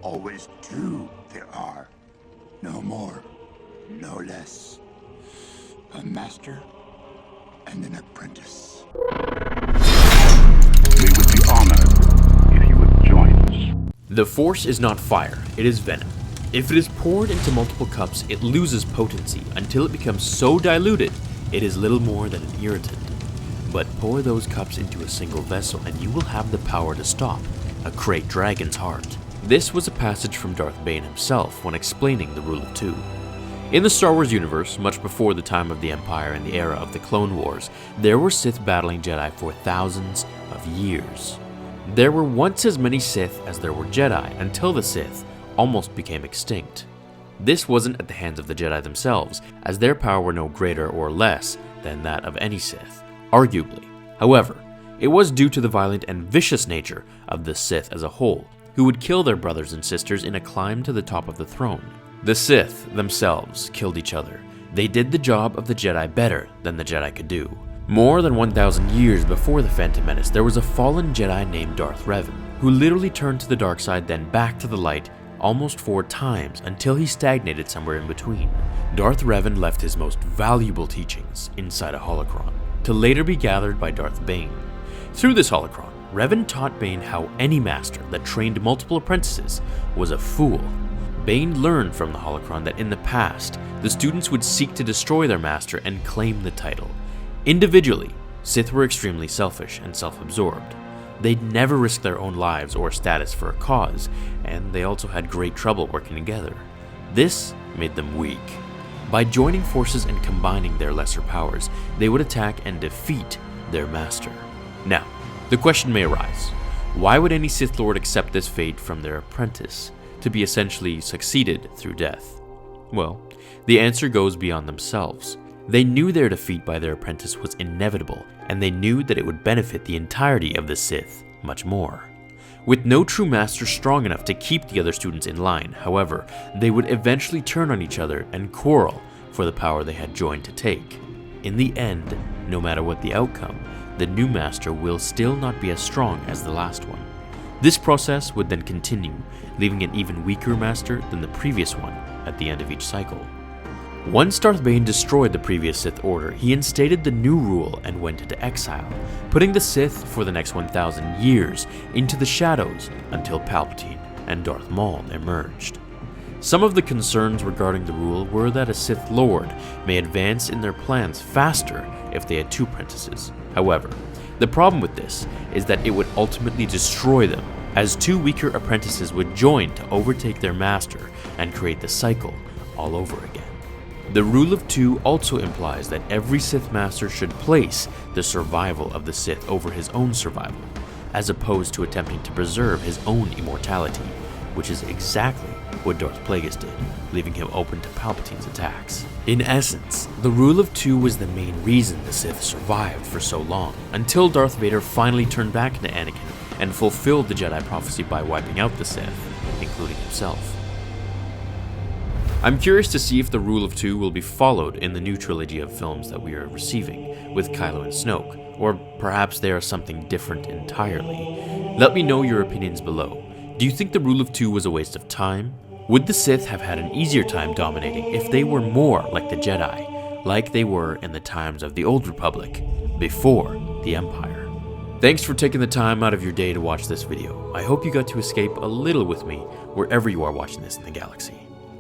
Always two there are. No more, no less. A master and an apprentice. We would be honored if you would join us. The Force is not fire, it is venom. If it is poured into multiple cups, it loses potency until it becomes so diluted, it is little more than an irritant. But pour those cups into a single vessel and you will have the power to stop a great dragon's heart. This was a passage from Darth Bane himself when explaining the Rule of Two. In the Star Wars universe, much before the time of the Empire and the era of the Clone Wars, there were Sith battling Jedi for thousands of years. There were once as many Sith as there were Jedi until the Sith almost became extinct. This wasn't at the hands of the Jedi themselves, as their power were no greater or less than that of any Sith, arguably. However, it was due to the violent and vicious nature of the Sith as a whole, who would kill their brothers and sisters in a climb to the top of the throne. The Sith themselves killed each other. They did the job of the Jedi better than the Jedi could do. More than 1,000 years before the Phantom Menace, there was a fallen Jedi named Darth Revan, who literally turned to the dark side then back to the light almost 4 times until he stagnated somewhere in between. Darth Revan left his most valuable teachings inside a holocron, to later be gathered by Darth Bane. Through this holocron, Revan taught Bane how any master that trained multiple apprentices was a fool. Bane learned from the holocron that in the past, the students would seek to destroy their master and claim the title. Individually, Sith were extremely selfish and self-absorbed. They'd never risk their own lives or status for a cause, and they also had great trouble working together. This made them weak. By joining forces and combining their lesser powers, they would attack and defeat their master. Now, the question may arise, why would any Sith Lord accept this fate from their apprentice, to be essentially succeeded through death? Well, the answer goes beyond themselves. They knew their defeat by their apprentice was inevitable, and they knew that it would benefit the entirety of the Sith much more. With no true master strong enough to keep the other students in line, however, they would eventually turn on each other and quarrel for the power they had joined to take. In the end, no matter what the outcome, the new master will still not be as strong as the last one. This process would then continue, leaving an even weaker master than the previous one at the end of each cycle. Once Darth Bane destroyed the previous Sith Order, he instated the new rule and went into exile, putting the Sith for the next 1,000 years into the shadows until Palpatine and Darth Maul emerged. Some of the concerns regarding the rule were that a Sith Lord may advance in their plans faster if they had 2 apprentices. However, the problem with this is that it would ultimately destroy them, as 2 weaker apprentices would join to overtake their master and create the cycle all over again. The Rule of Two also implies that every Sith Master should place the survival of the Sith over his own survival, as opposed to attempting to preserve his own immortality, which is exactly what Darth Plagueis did, leaving him open to Palpatine's attacks. In essence, the Rule of Two was the main reason the Sith survived for so long, until Darth Vader finally turned back into Anakin and fulfilled the Jedi prophecy by wiping out the Sith, including himself. I'm curious to see if the Rule of Two will be followed in the new trilogy of films that we are receiving, with Kylo and Snoke, or perhaps they are something different entirely. Let me know your opinions below. Do you think the Rule of Two was a waste of time? Would the Sith have had an easier time dominating if they were more like the Jedi, like they were in the times of the Old Republic, before the Empire? Thanks for taking the time out of your day to watch this video. I hope you got to escape a little with me wherever you are watching this in the galaxy.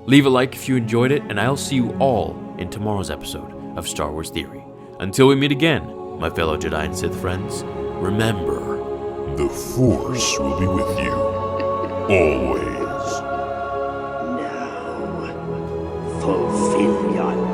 Leave a like if you enjoyed it, and I'll see you all in tomorrow's episode of Star Wars Theory. Until we meet again, my fellow Jedi and Sith friends, remember, the Force will be with you, always. Now, fulfill your